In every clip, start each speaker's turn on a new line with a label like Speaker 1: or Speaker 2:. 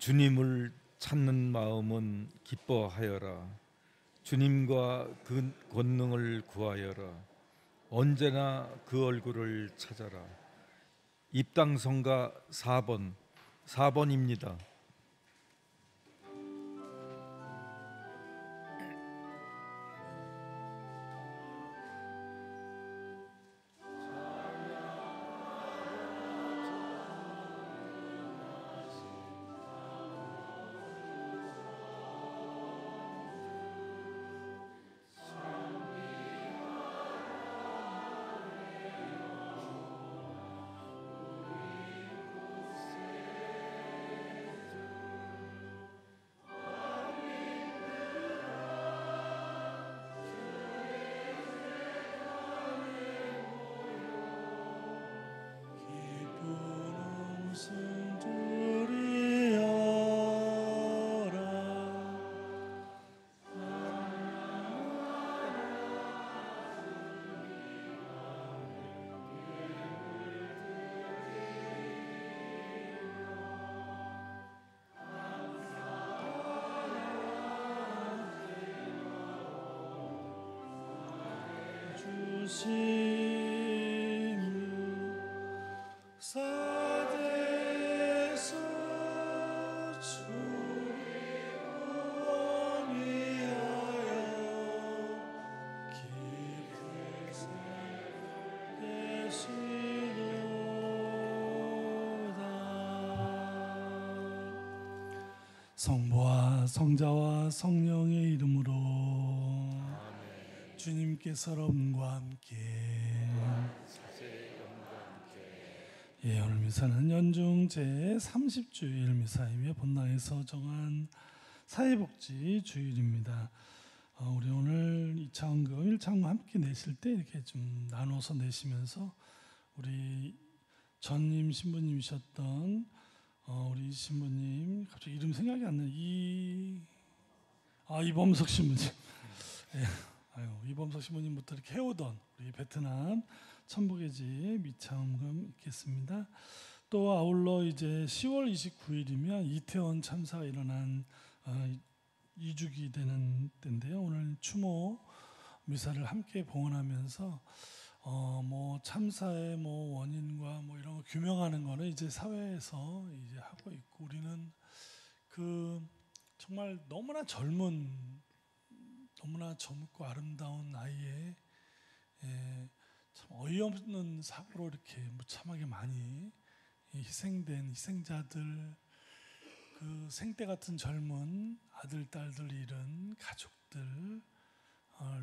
Speaker 1: 주님을 찾는 마음은 기뻐하여라. 주님과 그 권능을 구하여라. 언제나 그 얼굴을 찾아라. 입당성가 4번입니다.
Speaker 2: 성부와 성자와 성령의 이름으로 아멘. 주님께 서러움과 함께 오늘 미사는 연중 제30주일 미사이며 본당에서 정한 사회복지 주일입니다. 우리 오늘 2차원금, 1차원금 함께 내실 때 이렇게 좀 나눠서 내시면서 우리 전임 신부님이셨던 우리 신부님 갑자기 이름 생각이 안 나요. 이범석 신부님. 네. 이범석 신부님부터 이렇게 해오던 우리 베트남 천복의 집 미차원금 있겠습니다. 또 아울러 이제 10월 29일이면 이태원 참사가 일어난 2주기 되는 때인데요. 오늘 추모 미사를 함께 봉헌하면서 참사의 원인과 이런 거 규명하는 거는 이제 사회에서 이제 하고 있고, 우리는 그 정말 너무나 젊고 아름다운 나이에 참 어이없는 사고로 이렇게 무참하게 많이 희생된 희생자들, 그 생때 같은 젊은 아들, 딸들 잃은 가족들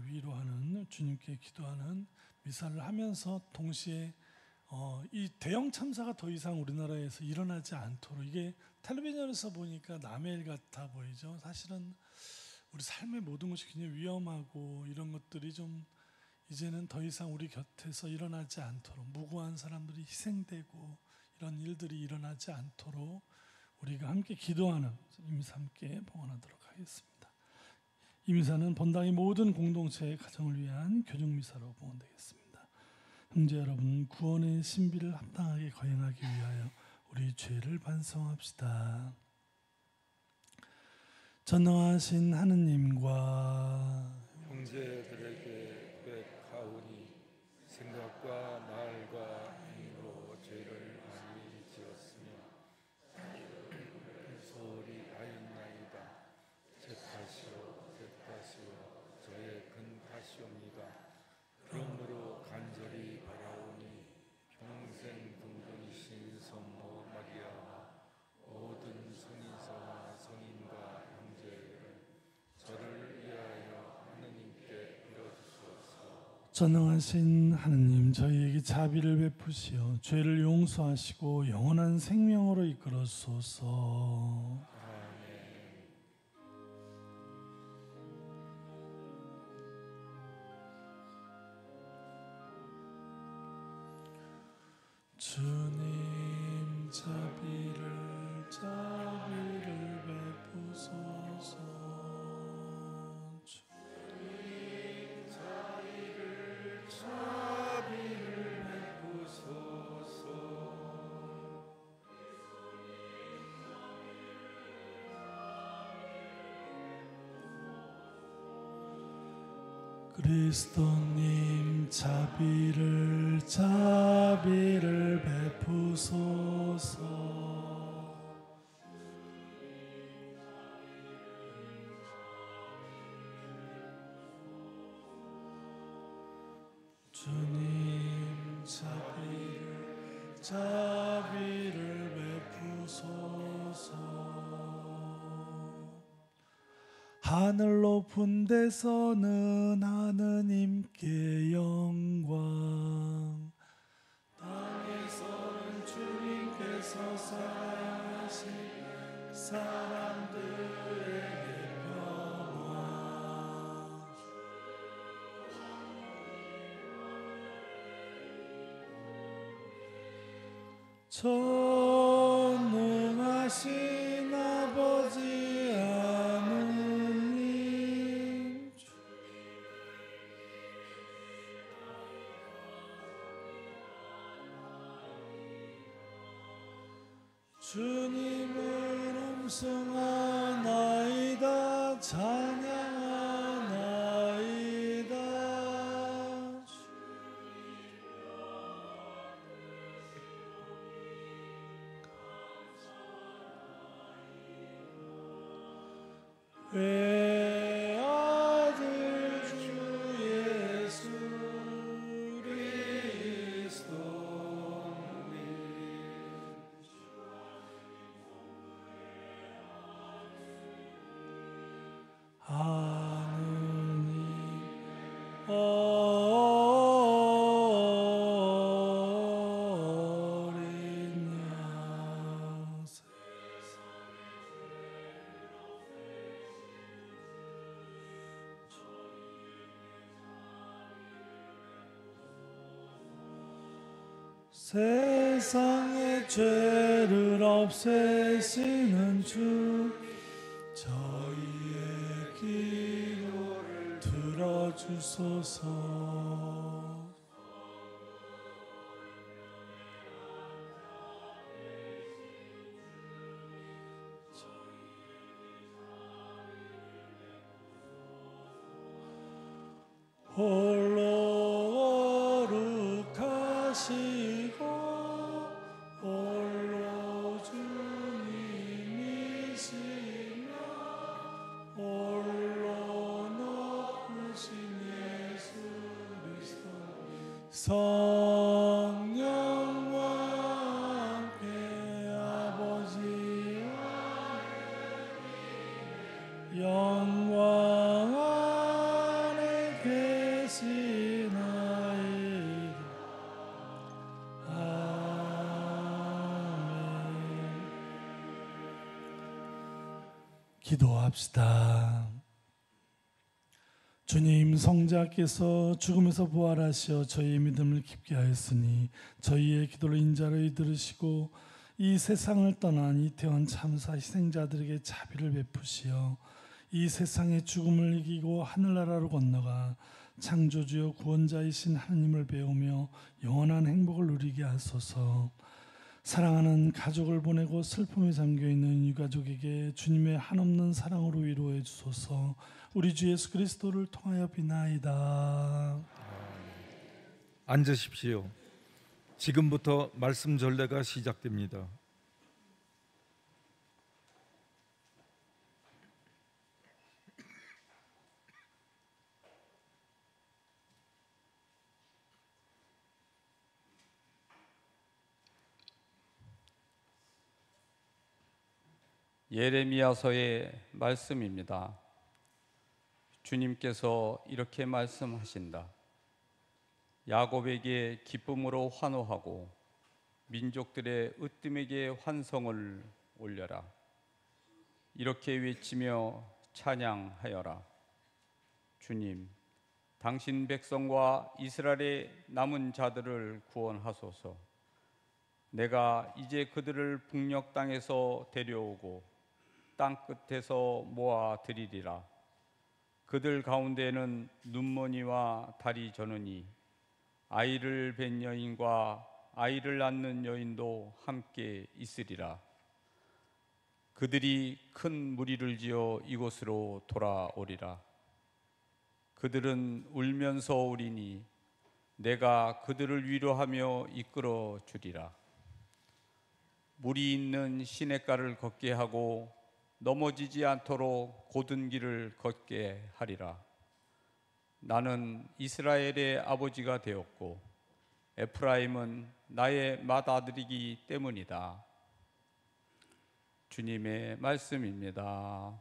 Speaker 2: 위로하는, 주님께 기도하는 미사를 하면서 동시에 이 대형 참사가 더 이상 우리나라에서 일어나지 않도록, 이게 텔레비전에서 보니까 남의 일 같아 보이죠. 사실은 우리 삶의 모든 것이 굉장히 위험하고 이런 것들이 좀 이제는 더 이상 우리 곁에서 일어나지 않도록, 무고한 사람들이 희생되고 이런 일들이 일어나지 않도록 우리가 함께 기도하는 이 미사 함께 봉헌하도록 하겠습니다. 이 미사는 본당의 모든 공동체의 가정을 위한 교정미사로 봉헌되겠습니다. 형제 여러분, 구원의 신비를 합당하게 거행하기 위하여 우리 죄를 반성합시다. 전능하신 하느님과
Speaker 1: 형제들에게 고백하오니 생각과 말과 행위로 죄를 많이 지었으며 소홀히 하였나이다. 제 탓이요 저의 큰 탓이옵니다. 그러므로 간절히 바라오니 평생 둥근이신 성모 마리아와 모든 성인사와 성인과 형제를 저를 위하여 하느님께 빌어주소서.
Speaker 2: 전능하신 하느님, 저희에게 자비를 베푸시어 죄를 용서하시고 영원한 생명으로 이끌어주소서. 주님, 자비를 베푸소서. 주님, 자비를 베푸소서. 그리스도님 자비를 베푸소서. 주님 자비를 베푸소서. 하늘 높은 데서는 하느님께 영광, 땅에서는 주님께서 사랑하신 사람들에게 평화. 전능하신 아버지 하느님, 주님을 음성하나이다, 찬양하나이다. 외아들 주 예수 그리스도님, 하느님 어린 양 세상의 죄를 없애시는 주, 저희의 기도를 들어주소서. 홀로 거룩하시고 홀로 주님이시며 홀로 높으신 예수 그리스도 성령과 함께 아버지 영광 안에 계시나이다. 아멘. 기도합시다. 주님, 성자께서 죽음에서 부활하시어 저희의 믿음을 깊게 하였으니 저희의 기도를 인자로 들으시고 이 세상을 떠난 이태원 참사 희생자들에게 자비를 베푸시어 이 세상의 죽음을 이기고 하늘나라로 건너가 창조주여 구원자이신 하느님을 배우며 영원한 행복을 누리게 하소서. 사랑하는 가족을 보내고 슬픔에 잠겨있는 유가족에게 주님의 한없는 사랑으로 위로해 주소서. 우리 주 예수 그리스도를 통하여 비나이다.
Speaker 1: 앉으십시오. 지금부터 말씀 전례가 시작됩니다.
Speaker 3: 예레미야서의 말씀입니다. 주님께서 이렇게 말씀하신다. 야곱에게 기쁨으로 환호하고 민족들의 으뜸에게 환성을 올려라. 이렇게 외치며 찬양하여라. 주님, 당신 백성과 이스라엘의 남은 자들을 구원하소서. 내가 이제 그들을 북녘 땅에서 데려오고 땅 끝에서 모아 드리리라. 그들 가운데는 눈머니와 다리 저느니 아이를 뵌 여인과 아이를 낳는 여인도 함께 있으리라. 그들이 큰 무리를 지어 이곳으로 돌아오리라. 그들은 울면서 오리니 내가 그들을 위로하며 이끌어 주리라. 물이 있는 시냇가를 걷게 하고 넘어지지 않도록 곧은 길을 걷게 하리라. 나는 이스라엘의 아버지가 되었고 에프라임은 나의 맏아들이기 때문이다. 주님의 말씀입니다.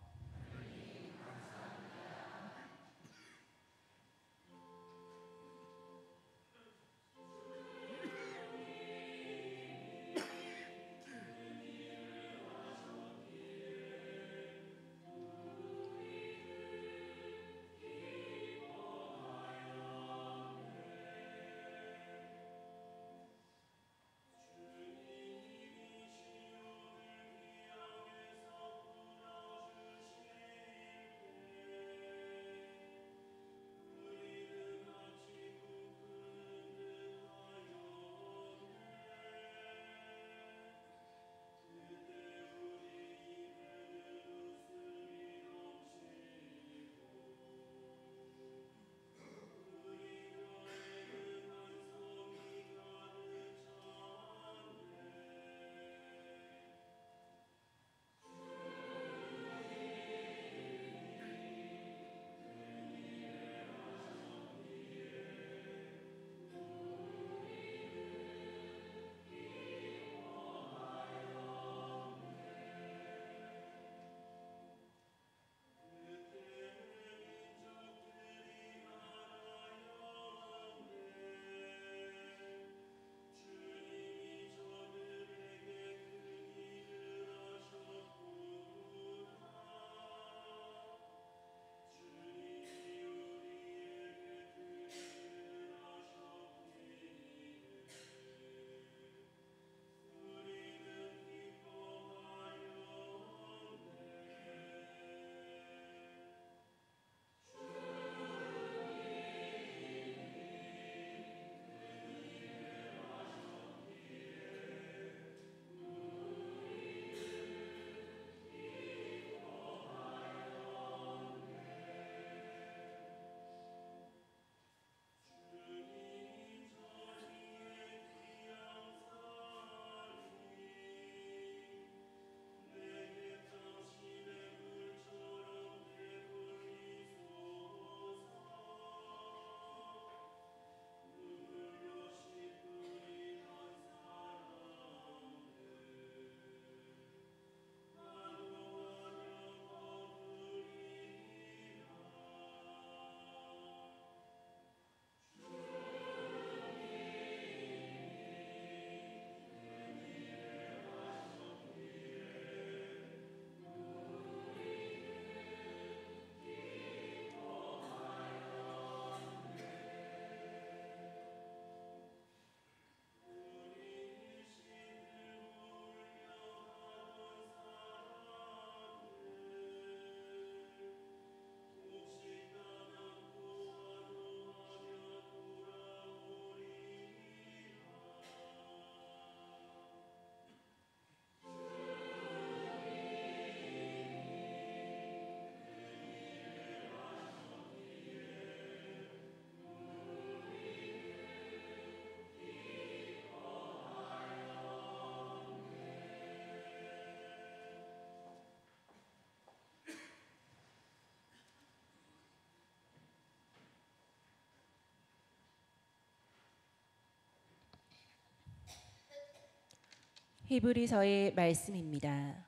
Speaker 4: 히브리서의 말씀입니다.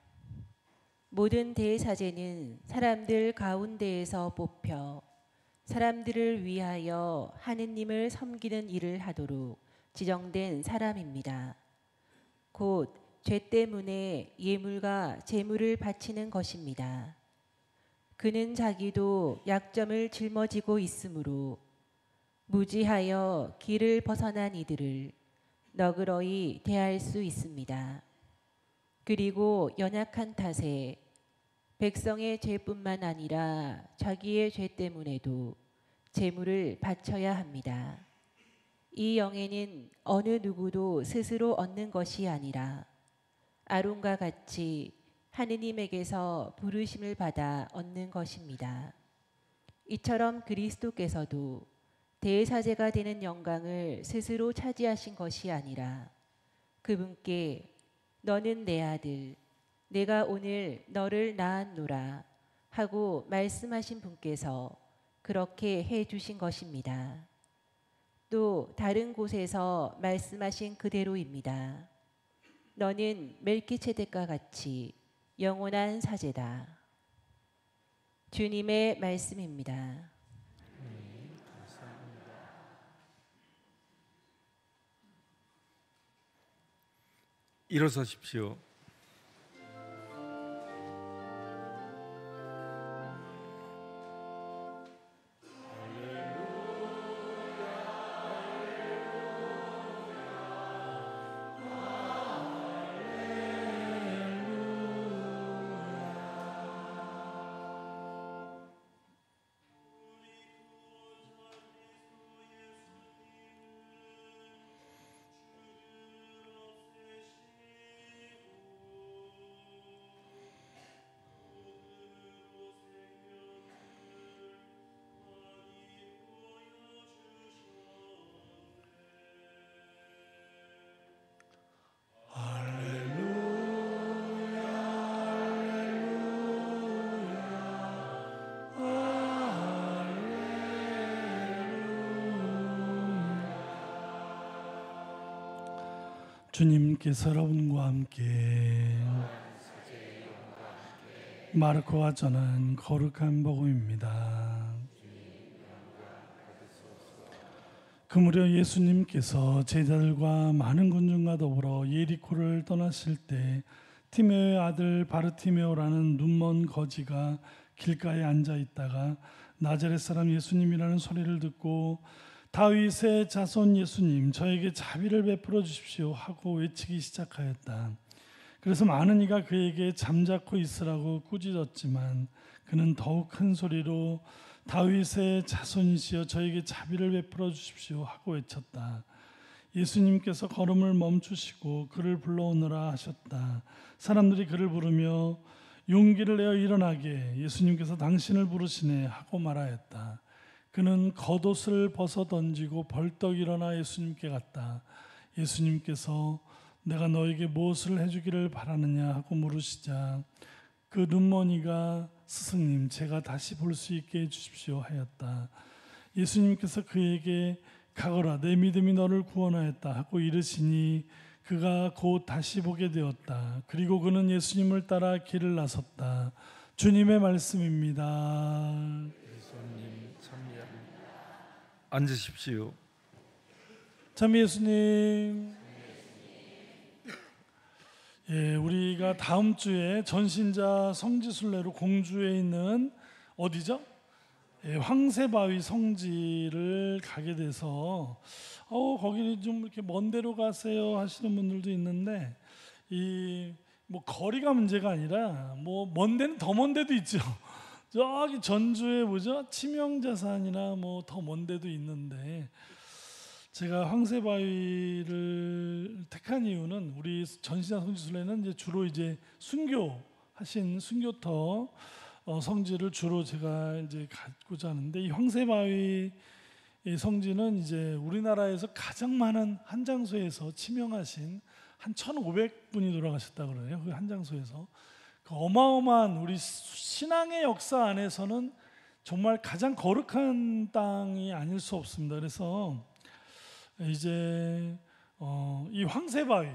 Speaker 4: 모든 대사제는 사람들 가운데에서 뽑혀 사람들을 위하여 하느님을 섬기는 일을 하도록 지정된 사람입니다. 곧 죄 때문에 예물과 제물을 바치는 것입니다. 그는 자기도 약점을 짊어지고 있으므로 무지하여 길을 벗어난 이들을 너그러이 대할 수 있습니다. 그리고 연약한 탓에 백성의 죄뿐만 아니라 자기의 죄 때문에도 제물을 바쳐야 합니다. 이 영예는 어느 누구도 스스로 얻는 것이 아니라 아론과 같이 하느님에게서 부르심을 받아 얻는 것입니다. 이처럼 그리스도께서도 대사제가 되는 영광을 스스로 차지하신 것이 아니라 그분께 너는 내 아들, 내가 오늘 너를 낳았노라 하고 말씀하신 분께서 그렇게 해 주신 것입니다. 또 다른 곳에서 말씀하신 그대로입니다. 너는 멜기체덱과 같이 영원한 사제다. 주님의 말씀입니다.
Speaker 1: 일어서십시오.
Speaker 2: 주님께서 여러분과 함께 마르코가 전한 거룩한 복음입니다. 그 무렵 예수님께서 제자들과 많은 군중과 더불어 예리코를 떠나실 때 티메오의 아들 바르티메오라는 눈먼 거지가 길가에 앉아 있다가 나자렛 사람 예수님이라는 소리를 듣고 다윗의 자손 예수님, 저에게 자비를 베풀어 주십시오 하고 외치기 시작하였다. 그래서 많은 이가 그에게 잠자코 있으라고 꾸짖었지만 그는 더욱 큰 소리로 다윗의 자손이시여 저에게 자비를 베풀어 주십시오 하고 외쳤다. 예수님께서 걸음을 멈추시고 그를 불러오너라 하셨다. 사람들이 그를 부르며 용기를 내어 일어나게, 예수님께서 당신을 부르시네 하고 말하였다. 그는 겉옷을 벗어 던지고 벌떡 일어나 예수님께 갔다. 예수님께서 내가 너에게 무엇을 해주기를 바라느냐 하고 물으시자 그 눈머니가 스승님, 제가 다시 볼 수 있게 해주십시오 하였다. 예수님께서 그에게 가거라, 내 믿음이 너를 구원하였다 하고 이르시니 그가 곧 다시 보게 되었다. 그리고 그는 예수님을 따라 길을 나섰다. 주님의 말씀입니다.
Speaker 1: 예수님 참여합니다. 앉으십시오.
Speaker 2: 참 예수님. 예, 우리가 다음 주에 전신자 성지순례로 공주에 있는 어디죠? 예, 황새바위 성지를 가게 돼서 거기 좀 이렇게 먼 데로 가세요 하시는 분들도 있는데 이 뭐 거리가 문제가 아니라 뭐 먼 데는 더 먼 데도 있죠. 저기 전주에 뭐죠? 치명자산이나 뭐 더 먼 데도 있는데 제가 황새바위를 택한 이유는 우리 전신자 성지순례는 이제 주로 이제 순교하신 순교터 성지를 주로 제가 이제 갖고자 하는데 이 황새바위 성지는 이제 우리나라에서 가장 많은 한 장소에서 치명하신 한 1,500분이 돌아가셨다 그러네요. 그 한 장소에서 그 어마어마한 우리 신앙의 역사 안에서는 정말 가장 거룩한 땅이 아닐 수 없습니다. 그래서 이제 이 황새바위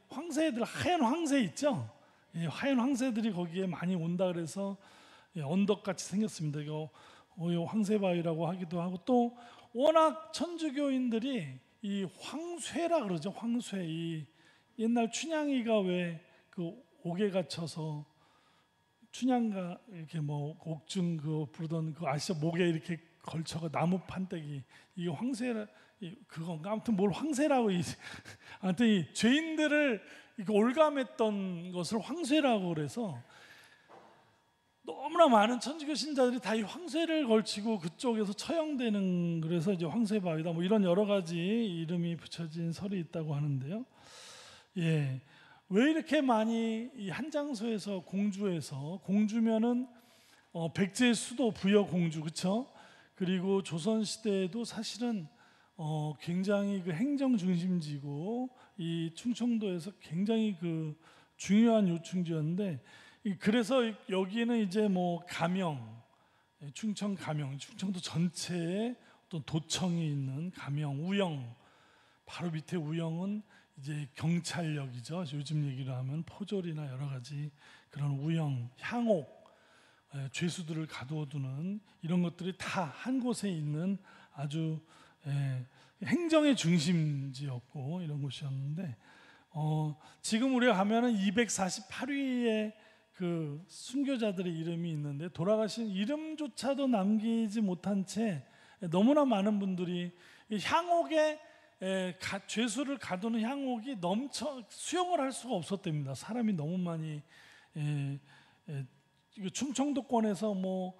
Speaker 2: 황새들 하얀 황새 있죠? 예, 하얀 황새들이 거기에 많이 온다 그래서 언덕같이 생겼습니다. 이거 황새바위라고 하기도 하고 또 워낙 천주교인들이 이 황쇠라 그러죠. 황쇠 이 옛날 춘향이가 왜 그 옥에 갇혀서 춘향가 이렇게 뭐 옥중 그 부르던 그 아시죠? 목에 이렇게 걸쳐가 나무 판때기 이게 황새라 그건가 아무튼 뭘 황새라고 아무튼 이 죄인들을 이렇게 올감했던 것을 황쇠라고 그래서 너무나 많은 천주교 신자들이 다 이 황쇠를 걸치고 그쪽에서 처형되는 그래서 이제 황새바위다 뭐 이런 여러 가지 이름이 붙여진 설이 있다고 하는데요. 예, 왜 이렇게 많이 이 한 장소에서 공주면은 백제의 수도 부여공주, 그렇죠? 그리고 조선 시대에도 사실은 굉장히 그 행정 중심지고 이 충청도에서 굉장히 그 중요한 요충지였는데, 그래서 여기는 이제 뭐 가명, 충청 가명, 충청도 전체에 어떤 도청이 있는 가명, 우영, 바로 밑에 우영은 이제 경찰력이죠. 요즘 얘기로 하면 포졸이나 여러 가지 그런 우영, 향옥, 죄수들을 가두어두는 이런 것들이 다 한 곳에 있는 아주 행정의 중심지였고 이런 곳이었는데, 지금 우리가 가면은 248위의 그 순교자들의 이름이 있는데, 돌아가신 이름조차도 남기지 못한 채 너무나 많은 분들이 향옥에 죄수를 가두는 향옥이 넘쳐 수용을 할 수가 없었답니다. 사람이 너무 많이 충청도권에서 뭐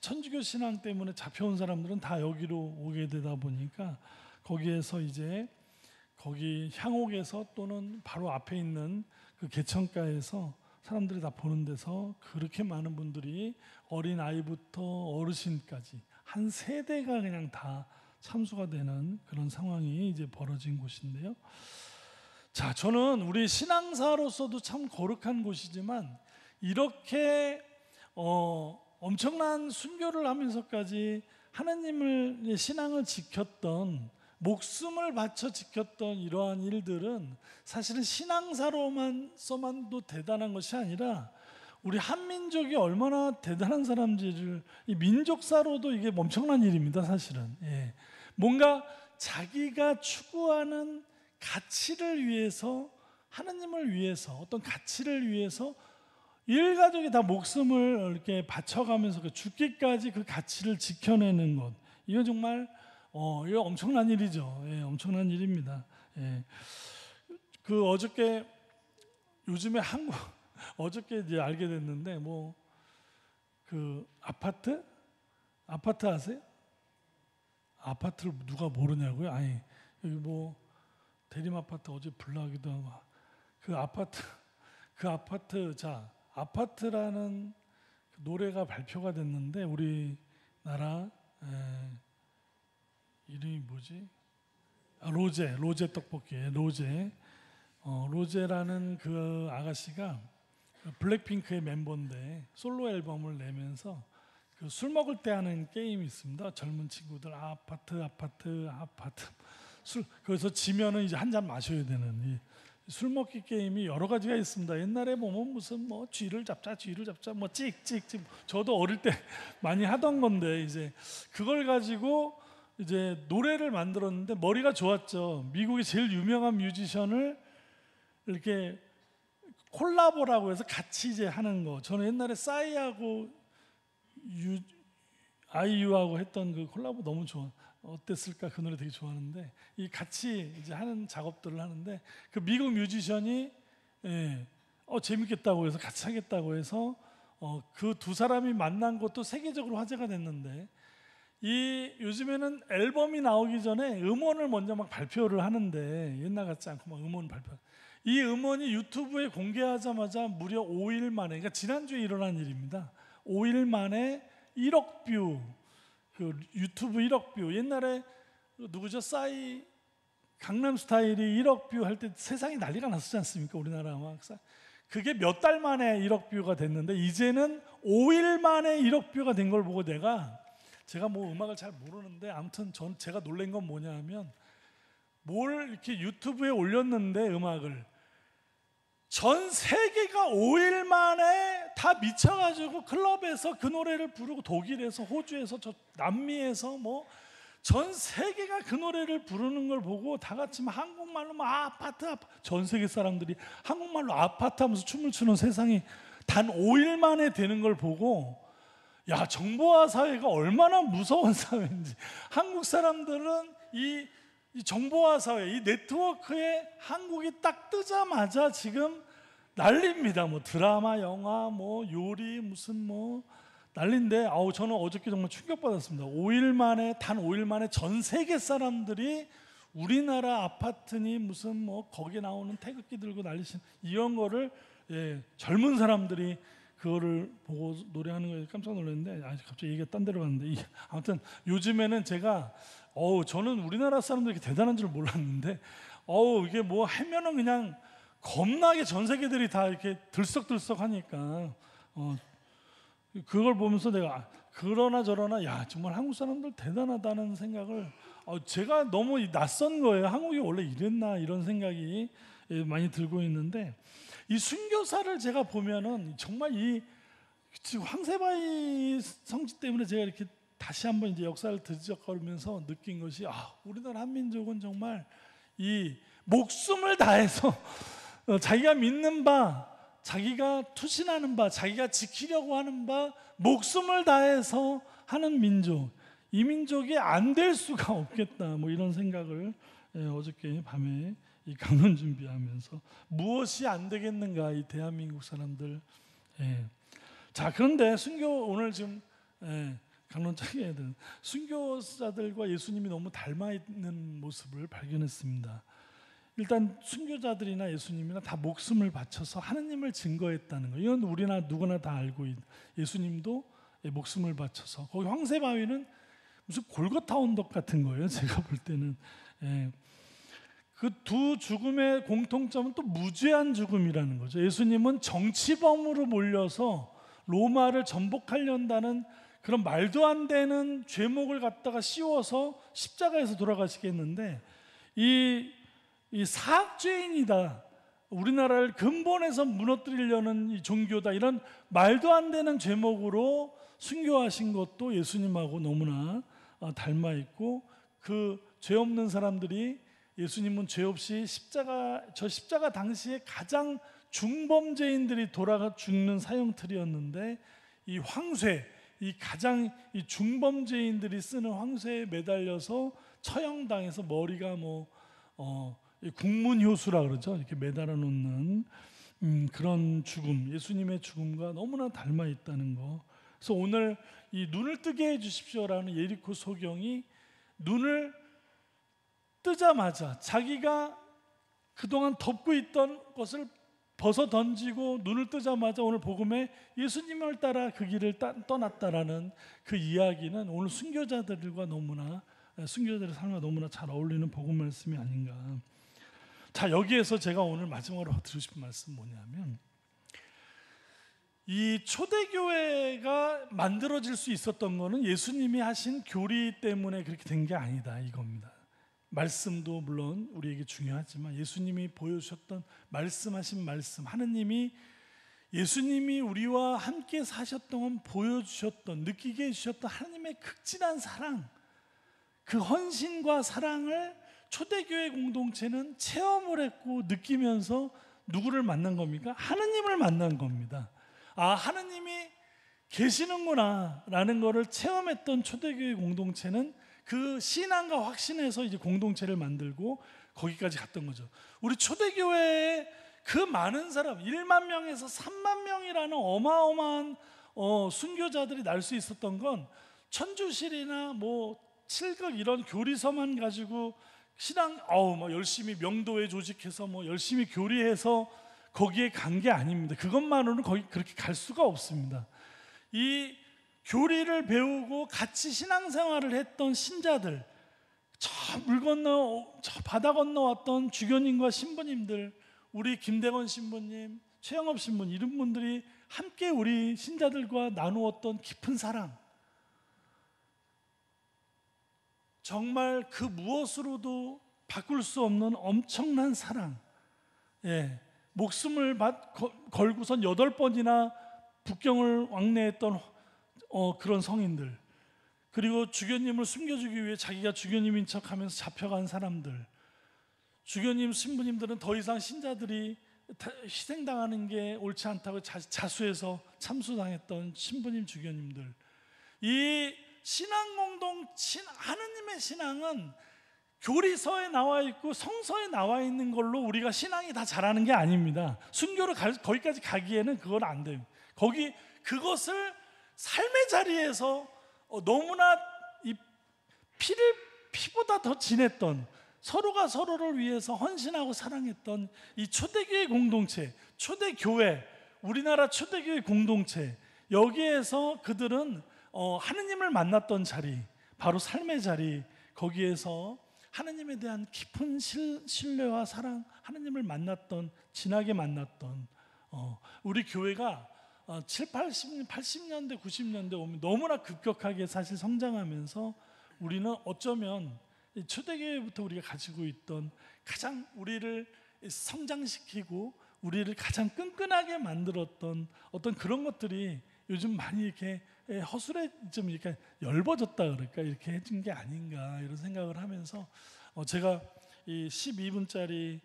Speaker 2: 천주교 신앙 때문에 잡혀온 사람들은 다 여기로 오게 되다 보니까 거기에서 이제 거기 향옥에서 또는 바로 앞에 있는 그 개천가에서 사람들이 다 보는 데서 그렇게 많은 분들이 어린 아이부터 어르신까지 한 세대가 그냥 다 참수가 되는 그런 상황이 이제 벌어진 곳인데요. 자, 저는 우리 신앙사로서도 참 거룩한 곳이지만 이렇게 엄청난 순교를 하면서까지 하나님을 신앙을 지켰던, 목숨을 바쳐 지켰던 이러한 일들은 사실은 신앙사로만서만도 대단한 것이 아니라 우리 한민족이 얼마나 대단한 사람인지를, 이 민족사로도 이게 엄청난 일입니다. 사실은 뭔가 자기가 추구하는 가치를 위해서, 하나님을 위해서, 어떤 가치를 위해서 일가족이 다 목숨을 이렇게 바쳐가면서 죽기까지 그 가치를 지켜내는 것, 이거 정말 이거 엄청난 일이죠. 엄청난 일입니다. 그 어저께 요즘에 어저께 이제 알게 됐는데 뭐 그 아파트 아세요? 아파트를 누가 모르냐고요? 아니, 여기 뭐 대림 아파트 어제 불나기도 하고 그 아파트 자, 아파트라는 노래가 발표가 됐는데 우리나라 이름이 뭐지? 로제 떡볶이에 로제라는 그 아가씨가 블랙핑크의 멤버인데 솔로 앨범을 내면서 그 술 먹을 때 하는 게임이 있습니다. 젊은 친구들 아파트 술, 그래서 지면은 이제 한 잔 마셔야 되는 이 술 먹기 게임이 여러 가지가 있습니다. 옛날에 보면 무슨 뭐 쥐를 잡자 뭐 찍찍찍, 저도 어릴 때 많이 하던 건데 이제 그걸 가지고 이제 노래를 만들었는데 머리가 좋았죠. 미국의 제일 유명한 뮤지션을 이렇게 콜라보라고 해서 같이 이제 하는 거. 저는 옛날에 싸이하고 아이유하고 했던 그 콜라보 너무 좋아. 어땠을까? 그 노래 되게 좋아하는데 이 같이 이제 하는 작업들을 하는데 그 미국 뮤지션이 재밌겠다고 해서 같이 하겠다고 해서 그 두 사람이 만난 것도 세계적으로 화제가 됐는데, 이 요즘에는 앨범이 나오기 전에 음원을 먼저 막 발표를 하는데 옛날 같지 않고 막 음원 발표. 이 음원이 유튜브에 공개하자마자 무려 5일 만에, 그러니까 지난주에 일어난 일입니다. 5일 만에 1억 뷰, 그 유튜브 1억 뷰. 옛날에 누구죠? 싸이 강남 스타일이 1억 뷰 할 때 세상이 난리가 났었지 않습니까? 우리나라 막 그게 몇 달 만에 1억 뷰가 됐는데 이제는 5일 만에 1억 뷰가 된 걸 보고 제가 뭐 음악을 잘 모르는데 아무튼 제가 놀란 건 뭐냐면 뭘 이렇게 유튜브에 올렸는데 음악을 전 세계가 5일 만에 다 미쳐가지고 클럽에서 그 노래를 부르고 독일에서 호주에서 저 남미에서 뭐 전 세계가 그 노래를 부르는 걸 보고 다 같이 막 한국말로 막 아파트 전 세계 사람들이 한국말로 아파트 하면서 춤을 추는 세상이 단 5일 만에 되는 걸 보고, 야, 정보화 사회가 얼마나 무서운 사회인지. 한국 사람들은 이 정보화 사회, 이 네트워크에 한국이 딱 뜨자마자 지금 난립니다. 뭐 드라마, 영화, 뭐 요리, 무슨 뭐 난리인데, 저는 어저께 정말 충격받았습니다. 단 5일 만에 전 세계 사람들이 우리나라 아파트니 무슨 뭐 거기에 나오는 태극기 들고 난리신 이런 거를 젊은 사람들이 그거를 보고 노래하는 거에 깜짝 놀랐는데 갑자기 얘기가 딴 데로 갔는데 아무튼 요즘에는 제가 저는 우리나라 사람들이 이렇게 대단한 줄 몰랐는데 이게 뭐 하면은 그냥 겁나게 전 세계들이 다 이렇게 들썩들썩 하니까 그걸 보면서 내가 그러나 저러나 야 정말 한국 사람들 대단하다는 생각을 제가 너무 낯선 거예요. 한국이 원래 이랬나 이런 생각이 많이 들고 있는데 이 순교사를 제가 보면은 정말 이 황세바이 성지 때문에 제가 이렇게 다시 한번 이제 역사를 뒤적거리면서 느낀 것이 우리나라 한민족은 정말 이 목숨을 다해서 자기가 믿는 바, 자기가 투신하는 바, 자기가 지키려고 하는 바 목숨을 다해서 하는 민족. 이 민족이 안 될 수가 없겠다. 뭐 이런 생각을 어저께 밤에 이 강론 준비하면서 무엇이 안 되겠는가 이 대한민국 사람들. 자 그런데 순교 오늘 지금 강론장에 해야 순교자들과 예수님이 너무 닮아 있는 모습을 발견했습니다. 일단 순교자들이나 예수님이나 다 목숨을 바쳐서 하느님을 증거했다는 거. 이건 우리나 누구나 다 알고 예수님도 목숨을 바쳐서 거기 황새바위는 무슨 골고타 언덕 같은 거예요. 제가 볼 때는 그 두 죽음의 공통점은 또 무죄한 죽음이라는 거죠. 예수님은 정치범으로 몰려서 로마를 전복하려는 그런 말도 안 되는 죄목을 갖다가 씌워서 십자가에서 돌아가시겠는데 이 사악죄인이다. 우리나라를 근본에서 무너뜨리려는 이 종교다. 이런 말도 안 되는 죄목으로 순교하신 것도 예수님하고 너무나 닮아 있고 그 죄 없는 사람들이 예수님은 죄 없이 십자가 당시에 가장 중범죄인들이 돌아가 죽는 사형틀이었는데 이 황쇠 이 가장 이 중범죄인들이 쓰는 황쇠에 매달려서 처형당해서 머리가 국문효수라 그러죠. 이렇게 매달아 놓는 그런 죽음, 예수님의 죽음과 너무나 닮아 있다는 거. 그래서 오늘 이 눈을 뜨게 해 주십시오라는 예리코 소경이 눈을 뜨자마자 자기가 그동안 덮고 있던 것을 벗어 던지고 눈을 뜨자마자 오늘 복음에 예수님을 따라 그 길을 떠났다라는 그 이야기는 오늘 순교자들과 너무나 순교자들의 삶과 너무나 잘 어울리는 복음 말씀이 아닌가. 자 여기에서 제가 오늘 마지막으로 드리고 싶은 말씀 뭐냐면 이 초대교회가 만들어질 수 있었던 거는 예수님이 하신 교리 때문에 그렇게 된 게 아니다 이겁니다. 말씀도 물론 우리에게 중요하지만 예수님이 보여주셨던 말씀하신 말씀 하느님이 예수님이 우리와 함께 사셨던 보여주셨던 느끼게 해주셨던 하나님의 극진한 사랑 그 헌신과 사랑을 초대교회 공동체는 체험을 했고 느끼면서 누구를 만난 겁니까? 하느님을 만난 겁니다. 하느님이 계시는구나 라는 것을 체험했던 초대교회 공동체는 그 신앙과 확신에서 이제 공동체를 만들고 거기까지 갔던 거죠. 우리 초대교회에 그 많은 사람 1만 명에서 3만 명이라는 어마어마한 순교자들이 날 수 있었던 건 천주실이나 칠극 이런 교리서만 가지고 신앙 열심히 명도회 조직해서 열심히 교리해서 거기에 간 게 아닙니다. 그것만으로는 거기 그렇게 갈 수가 없습니다. 이 교리를 배우고 같이 신앙생활을 했던 신자들, 저 바다 건너왔던 주교님과 신부님들, 우리 김대건 신부님, 최영업 신부님 이런 분들이 함께 우리 신자들과 나누었던 깊은 사랑, 정말 그 무엇으로도 바꿀 수 없는 엄청난 사랑, 목숨을 걸고선 8번이나 북경을 왕래했던 그런 성인들, 그리고 주교님을 숨겨주기 위해 자기가 주교님인 척하면서 잡혀간 사람들, 주교님 신부님들은 더 이상 신자들이 희생당하는 게 옳지 않다고 자수해서 참수당했던 신부님 주교님들, 이 신앙 공동체 하느님의 신앙은 교리서에 나와 있고 성서에 나와 있는 걸로 우리가 신앙이 다 자라는 게 아닙니다. 순교를 거기까지 가기에는 그건 안 돼요. 그것을 삶의 자리에서 너무나 이 피보다 더 진했던, 서로가 서로를 위해서 헌신하고 사랑했던 이 초대교회 공동체, 초대교회, 우리나라 초대교회 공동체, 여기에서 그들은 하느님을 만났던 자리, 바로 삶의 자리, 거기에서 하느님에 대한 깊은 신뢰와 사랑, 하느님을 만났던, 진하게 만났던, 우리 교회가 80년대, 90년대 오면 너무나 급격하게 사실 성장하면서 우리는 어쩌면 초대교회부터 우리가 가지고 있던 가장 우리를 성장시키고 우리를 가장 끈끈하게 만들었던 어떤 그런 것들이 요즘 많이 이렇게 허술해, 좀 이렇게 엷어졌다 그럴까, 이렇게 해준 게 아닌가 이런 생각을 하면서 제가 이 12분짜리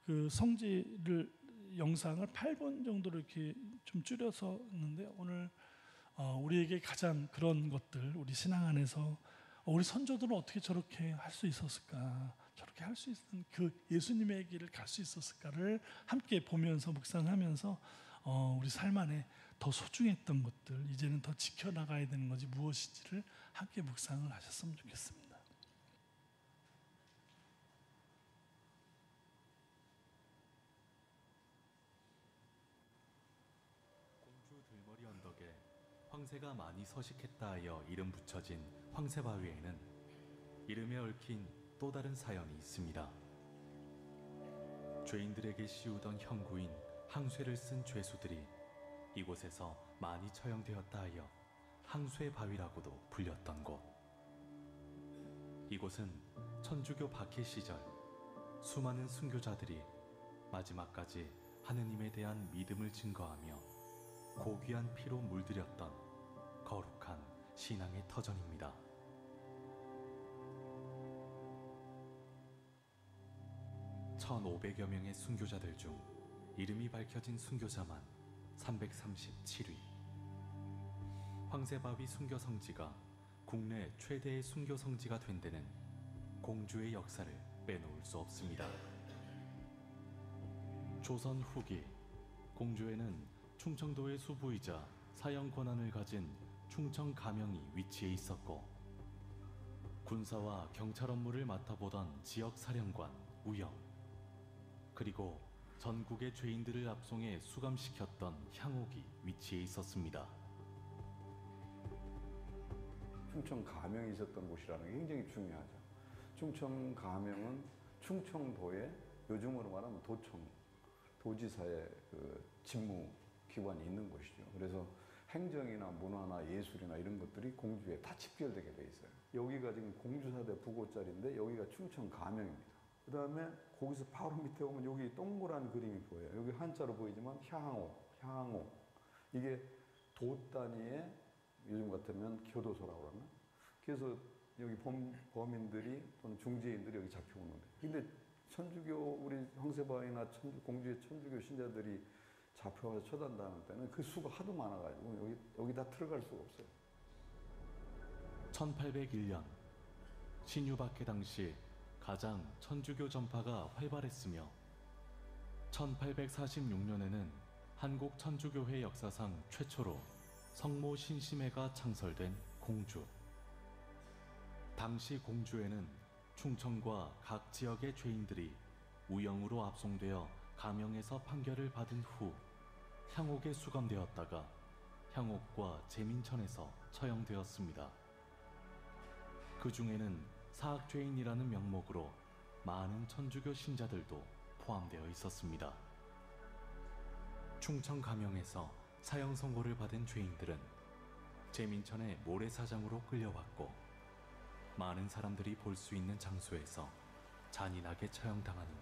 Speaker 2: 그 성지를 영상을 8분 정도로 이렇게 좀 줄여서 했는데, 오늘 우리에게 가장 그런 것들, 우리 신앙 안에서 우리 선조들은 어떻게 저렇게 할 수 있었을까, 저렇게 할 수 있는 그 예수님의 길을 갈 수 있었을까를 함께 보면서 묵상하면서 우리 삶 안에 더 소중했던 것들, 이제는 더 지켜나가야 되는 것이 무엇인지를 함께 묵상을 하셨으면 좋겠습니다.
Speaker 5: 공주 들머리 언덕에 황새가 많이 서식했다 하여 이름 붙여진 황새바위에는 이름에 얽힌 또 다른 사연이 있습니다. 죄인들에게 씌우던 형구인 항쇠를 쓴 죄수들이 이곳에서 많이 처형되었다 하여 항쇠바위라고도 불렸던 곳. 이곳은 천주교 박해 시절 수많은 순교자들이 마지막까지 하느님에 대한 믿음을 증거하며 고귀한 피로 물들였던 거룩한 신앙의 터전입니다. (1500여) 명의 순교자들 중 이름이 밝혀진 순교자만 337위. 황새바위 순교성지가 국내 최대의 순교성지가 된 데는 공주의 역사를 빼놓을 수 없습니다. 조선 후기, 공주에는 충청도의 수부이자 사형 권한을 가진 충청 가명이 위치해 있었고, 군사와 경찰 업무를 맡아보던 지역 사령관 우영, 그리고 전국의 죄인들을 압송해 수감시켰던 향옥이 위치해 있었습니다.
Speaker 6: 충청 가명이 있었던 곳이라는 게 굉장히 중요하죠. 충청 가명은 충청도에 요즘으로 말하면 도청, 도지사의 그 직무 기관이 있는 곳이죠. 그래서 행정이나 문화나 예술이나 이런 것들이 공주에 다 집결되게 돼 있어요. 여기가 지금 공주사대 부고짜리인데 여기가 충청 가명입니다. 그 다음에 거기서 바로 밑에 오면 여기 동그란 그림이 보여요. 여기 한자로 보이지만 향옥. 이게 도 단위의 요즘 같으면 교도소라고 그러나. 그래서 여기 범인들이 또는 중재인들이 여기 잡혀오는 거예요. 근데 천주교 우리 황새바위나 공주의 천주교 신자들이 잡혀와서 처단당할 때는 그 수가 하도 많아가지고 여기 다 들어갈 수가 없어요.
Speaker 5: 1801년 신유박해 당시 가장 천주교 전파가 활발했으며 1846년에는 한국 천주교회 역사상 최초로 성모 신심회가 창설된 공주. 당시 공주에는 충청과 각 지역의 죄인들이 우영으로 압송되어 가명에서 판결을 받은 후 향옥에 수감되었다가 향옥과 제민천에서 처형되었습니다. 그 중에는 사학죄인이라는 명목으로 많은 천주교 신자들도 포함되어 있었습니다. 충청 가명에서 사형 선고를 받은 죄인들은 제민천의 모래사장으로 끌려왔고, 많은 사람들이 볼 수 있는 장소에서 잔인하게 처형당한 후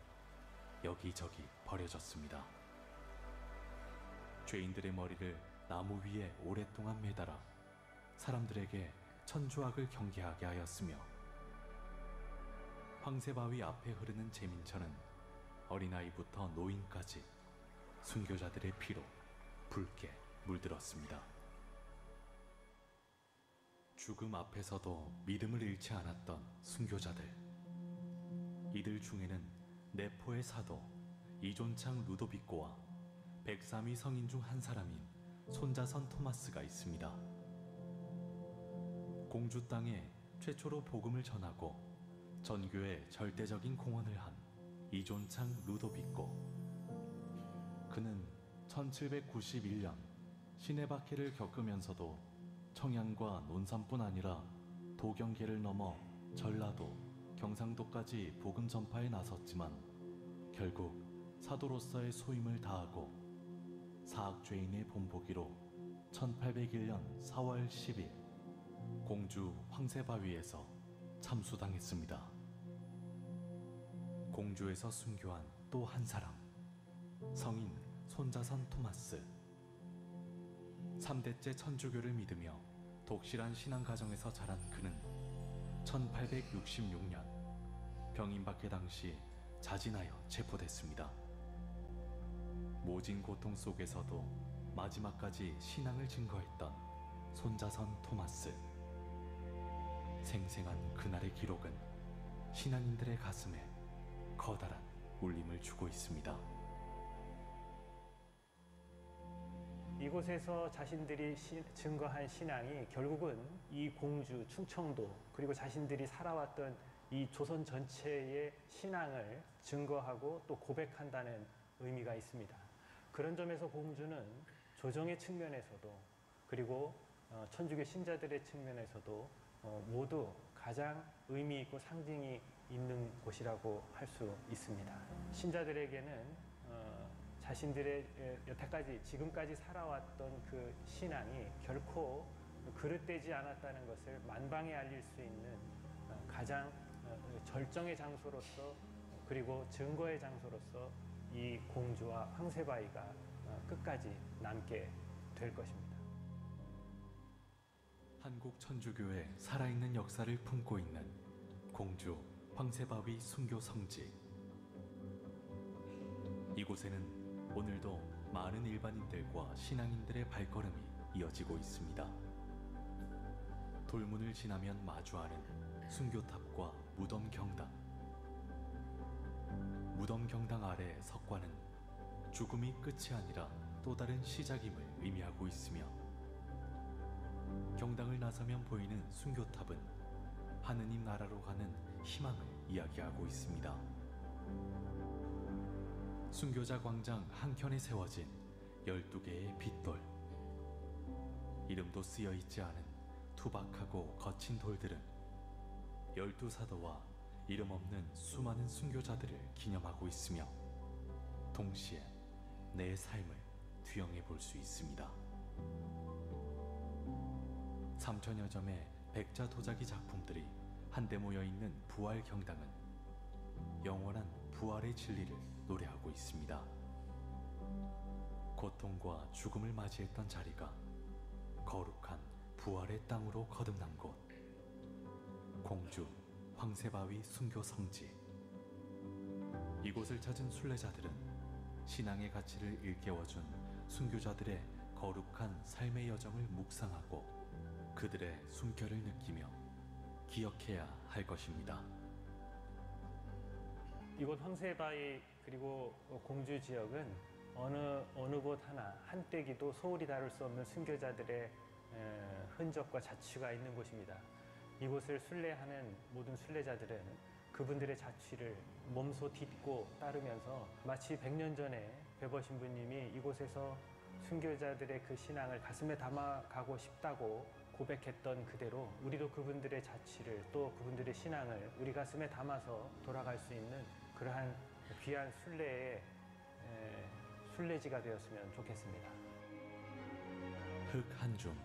Speaker 5: 여기저기 버려졌습니다. 죄인들의 머리를 나무 위에 오랫동안 매달아 사람들에게 천주학을 경계하게 하였으며, 황새바위 앞에 흐르는 제민천은 어린아이부터 노인까지 순교자들의 피로 붉게 물들었습니다. 죽음 앞에서도 믿음을 잃지 않았던 순교자들. 이들 중에는 내포의 사도 이존창 루도비코와 103위 성인 중 한 사람인 손자선 토마스가 있습니다. 공주 땅에 최초로 복음을 전하고 전교에 절대적인 공헌을 한 이존창 루도비코. 그는 1791년 시내박해를 겪으면서도 청양과 논산뿐 아니라 도경계를 넘어 전라도, 경상도까지 복음 전파에 나섰지만 결국 사도로서의 소임을 다하고 사학죄인의 본보기로 1801년 4월 10일 공주 황새바위에서 참수당했습니다. 공주에서 순교한 또 한 사람, 성인 손자선 토마스. 3대째 천주교를 믿으며 독실한 신앙 가정에서 자란 그는 1866년 병임박해 당시 자진하여 체포됐습니다. 모진 고통 속에서도 마지막까지 신앙을 증거했던 손자선 토마스. 생생한 그날의 기록은 신앙인들의 가슴에 커다란 울림을 주고 있습니다.
Speaker 7: 이곳에서 자신들이 증거한 신앙이 결국은 이 공주, 충청도, 그리고 자신들이 살아왔던 이 조선 전체의 신앙을 증거하고 또 고백한다는 의미가 있습니다. 그런 점에서 공주는 조정의 측면에서도 그리고 천주교 신자들의 측면에서도 모두 가장 의미 있고 상징이 있는 곳이라고 할 수 있습니다. 신자들에게는 자신들의 여태까지 지금까지 살아왔던 그 신앙이 결코 그릇되지 않았다는 것을 만방에 알릴 수 있는 가장 절정의 장소로서 그리고 증거의 장소로서 이 공주와 황새바위가 끝까지 남게 될 것입니다.
Speaker 5: 한국 천주교의 살아있는 역사를 품고 있는 공주 황새바위 순교 성지. 이곳에는 오늘도 많은 일반인들과 신앙인들의 발걸음이 이어지고 있습니다. 돌문을 지나면 마주하는 순교탑과 무덤경당. 무덤경당 아래 석관은 죽음이 끝이 아니라 또 다른 시작임을 의미하고 있으며 경당을 나서면 보이는 순교탑은 하느님 나라로 가는 희망을 이야기하고 있습니다. 순교자 광장 한켠에 세워진 12개의 빗돌. 이름도 쓰여 있지 않은 투박하고 거친 돌들은 12사도와 이름 없는 수많은 순교자들을 기념하고 있으며 동시에 내 삶을 투영해 볼 수 있습니다. 3천여 점의 백자 도자기 작품들이 한데 모여 있는 부활 경당은 영원한 부활의 진리를 노래하고 있습니다. 고통과 죽음을 맞이했던 자리가 거룩한 부활의 땅으로 거듭난 곳, 공주 황새바위 순교 성지. 이곳을 찾은 순례자들은 신앙의 가치를 일깨워준 순교자들의 거룩한 삶의 여정을 묵상하고 그들의 숨결을 느끼며 기억해야 할 것입니다.
Speaker 7: 이곳 황새바위 그리고 공주 지역은 어느 곳 하나 한때기도 소홀히 다룰 수 없는 순교자들의 흔적과 자취가 있는 곳입니다. 이곳을 순례하는 모든 순례자들은 그분들의 자취를 몸소 딛고 따르면서 마치 100년 전에 배버 신부님이 이곳에서 순교자들의 그 신앙을 가슴에 담아가고 싶다고 고백했던 그대로 우리도 그분들의 자취를 또 그분들의 신앙을 우리 가슴에 담아서 돌아갈 수 있는 그러한 귀한 순례의 순례지가 되었으면 좋겠습니다.
Speaker 5: 흙 한 줌,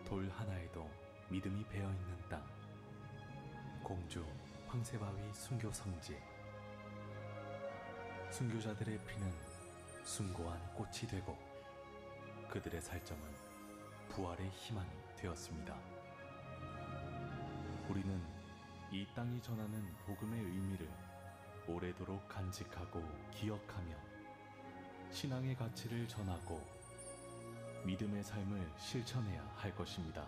Speaker 5: 돌 하나에도 믿음이 배어있는 땅, 공주 황새바위 순교 성지. 순교자들의 피는 숭고한 꽃이 되고 그들의 살점은 부활의 희망이 되었습니다. 우리는 이 땅이 전하는 복음의 의미를 오래도록 간직하고 기억하며 신앙의 가치를 전하고 믿음의 삶을 실천해야 할 것입니다.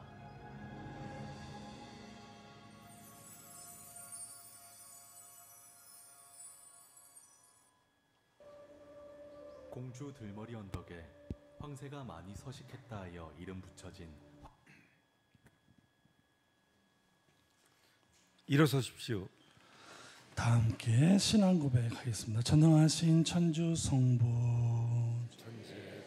Speaker 5: 공주 들머리 언덕에 황새가 많이 서식했다 하여 이름 붙여진
Speaker 1: 일어서십시오.
Speaker 2: 다 함께 신앙 고백하겠습니다. 전능하신 천주 성부
Speaker 1: 천지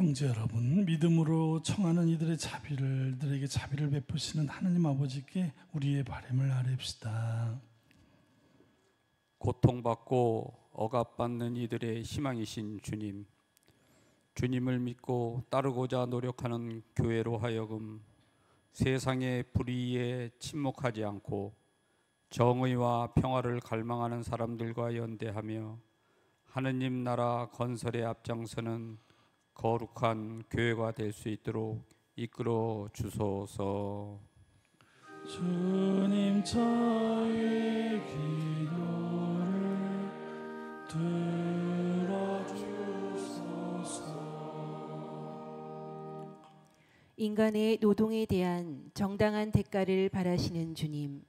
Speaker 2: 형제 여러분, 믿음으로 청하는 이들에게 자비를 베푸시는 하느님 아버지께 우리의 바람을 아뢰읍시다.
Speaker 3: 고통받고 억압받는 이들의 희망이신 주님, 주님을 믿고 따르고자 노력하는 교회로 하여금 세상의 불의에 침묵하지 않고 정의와 평화를 갈망하는 사람들과 연대하며 하느님 나라 건설에 앞장서는 거룩한 교회가 될 수 있도록 이끌어 주소서.
Speaker 2: 주님, 저희 기도를 들어주소서.
Speaker 4: 인간의 노동에 대한 정당한 대가를 바라시는 주님,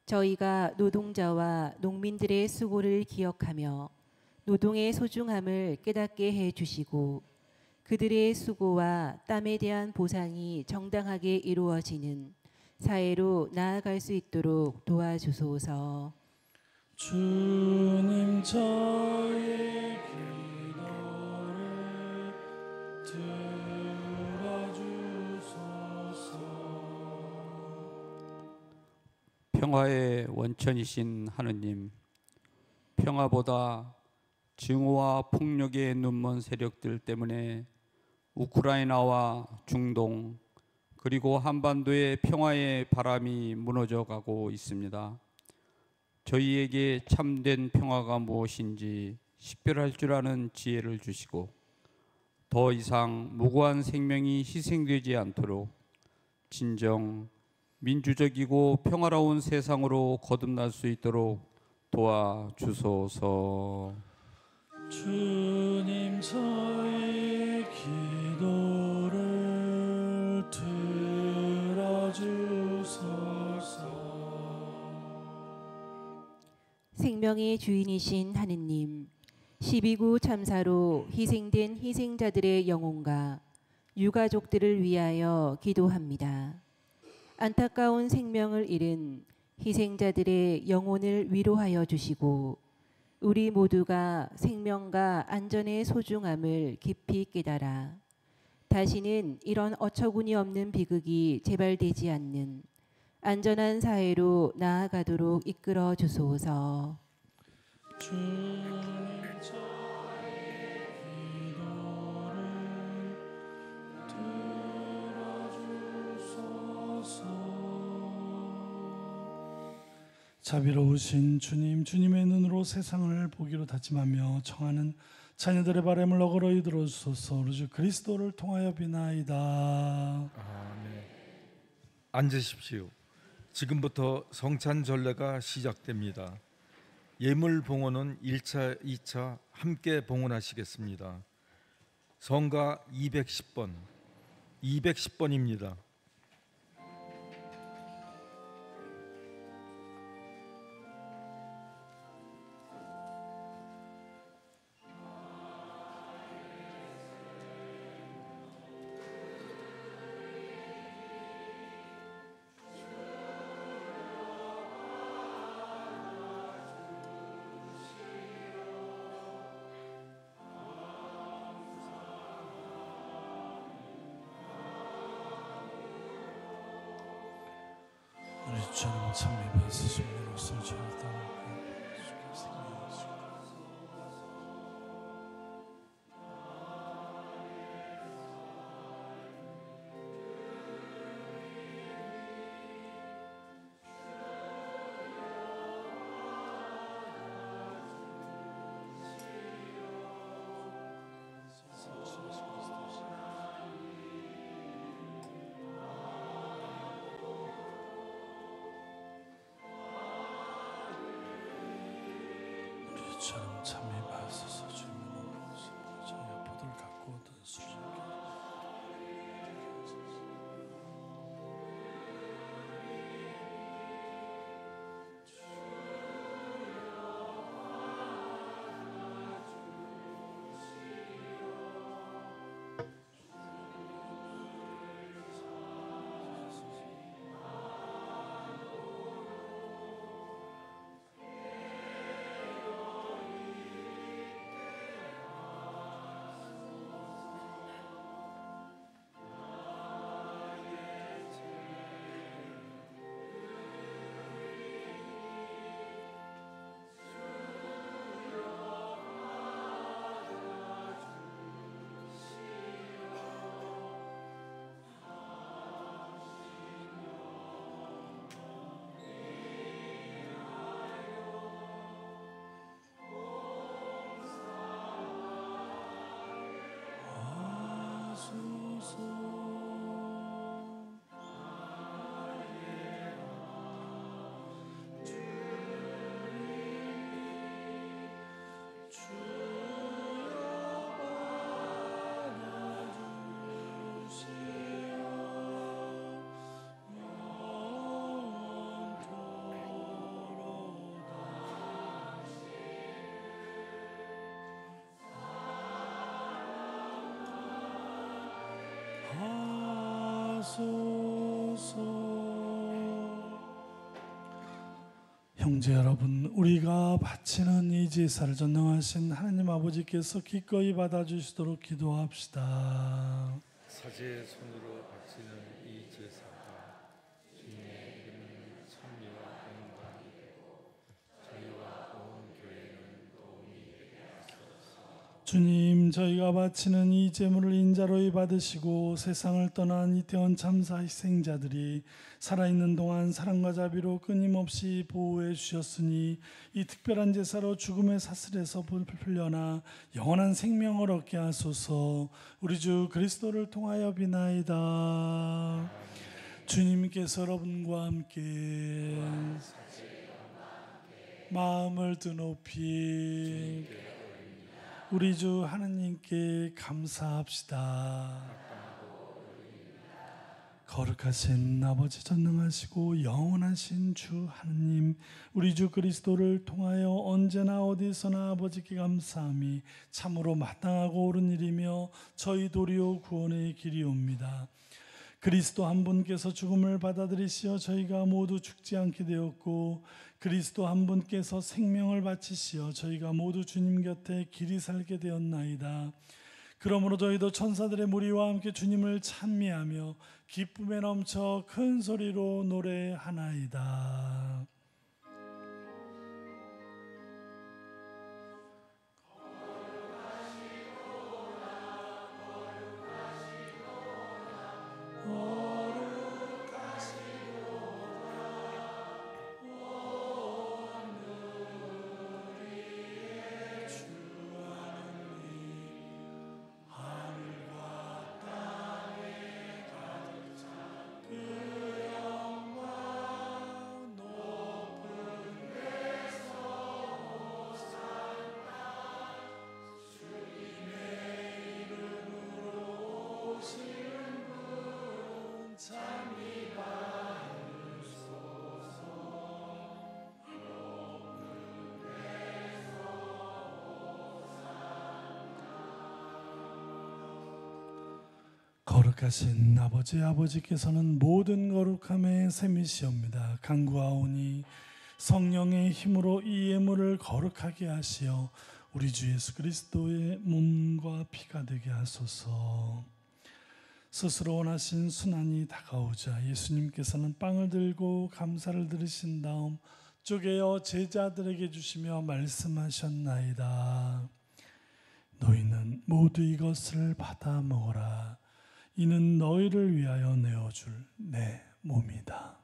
Speaker 4: 저희가 노동자와 농민들의 수고를 기억하며 노동의 소중함을 깨닫게 해주시고 그들의 수고와 땀에 대한 보상이 정당하게 이루어지는 사회로 나아갈 수 있도록 도와주소서.
Speaker 2: 주님, 저희 기도를 들어주소서.
Speaker 3: 평화의 원천이신 하느님, 평화보다 증오와 폭력의 눈먼 세력들 때문에 우크라이나와 중동 그리고 한반도의 평화의 바람이 무너져 가고 있습니다. 저희에게 참된 평화가 무엇인지 식별할 줄 아는 지혜를 주시고 더 이상 무고한 생명이 희생되지 않도록 진정 민주적이고 평화로운 세상으로 거듭날 수 있도록 도와주소서.
Speaker 2: 주님, 저희 기도를 들어주소서.
Speaker 4: 생명의 주인이신 하느님, 12구 참사로 희생된 희생자들의 영혼과 유가족들을 위하여 기도합니다. 안타까운 생명을 잃은 희생자들의 영혼을 위로하여 주시고 우리 모두가 생명과 안전의 소중함을 깊이 깨달아 다시는 이런 어처구니 없는 비극이 재발되지 않는 안전한 사회로 나아가도록 이끌어 주소서.
Speaker 2: 주님, 저희 기도를 들어주소서. 자비로우신 주님, 주님의 눈으로 세상을 보기로 다짐하며 청하는 자녀들의 바람을 어그러이 들어주소서. 우리 그리스도를 통하여 비나이다.
Speaker 1: 아멘. 앉으십시오. 지금부터 성찬 전례가 시작됩니다. 예물 봉헌은 1차, 2차 함께 봉헌하시겠습니다. 성가 210번, 210번입니다.
Speaker 2: 우리 주님 참미 받으시면 옷을 지었다. 형제 여러분, 우리가 바치는 이 제사를 전능하신 하나님 아버지께서 기꺼이 받아주시도록 기도합시다.
Speaker 1: 사제의 손으로 바치는 이 제사가 주님의 이름은 찬미와 영광이 되고 저희와 온 교회는 도움이 되게 하소서.
Speaker 2: 주님, 저희가 바치는 이 제물을 인자로이 받으시고 세상을 떠난 이태원 참사 희생자들이 살아있는 동안 사랑과 자비로 끊임없이 보호해 주셨으니 이 특별한 제사로 죽음의 사슬에서 풀려나 영원한 생명을 얻게 하소서. 우리 주 그리스도를 통하여 비나이다. 주님께서 여러분과 함께 마음을 드높이 우리 주 하느님께 감사합시다. 거룩하신 아버지, 전능하시고 영원하신 주 하느님, 우리 주 그리스도를 통하여 언제나 어디서나 아버지께 감사함이 참으로 마땅하고 옳은 일이며 저희 도리오 구원의 길이옵니다. 그리스도 한 분께서 죽음을 받아들이시어 저희가 모두 죽지 않게 되었고, 그리스도 한 분께서 생명을 바치시어 저희가 모두 주님 곁에 길이 살게 되었나이다. 그러므로 저희도 천사들의 무리와 함께 주님을 찬미하며 기쁨에 넘쳐 큰 소리로 노래하나이다. 거룩하신 아버지께서는 모든 거룩함의 셈이시옵니다. 간구하오니 성령의 힘으로 이 예물을 거룩하게 하시어 우리 주 예수 그리스도의 몸과 피가 되게 하소서. 스스로 원하신 순환이 다가오자 예수님께서는 빵을 들고 감사를 들으신 다음 쪼개어 제자들에게 주시며 말씀하셨나이다. 너희는 모두 이것을 받아 먹어라. 이는 너희를 위하여 내어줄 내 몸이다.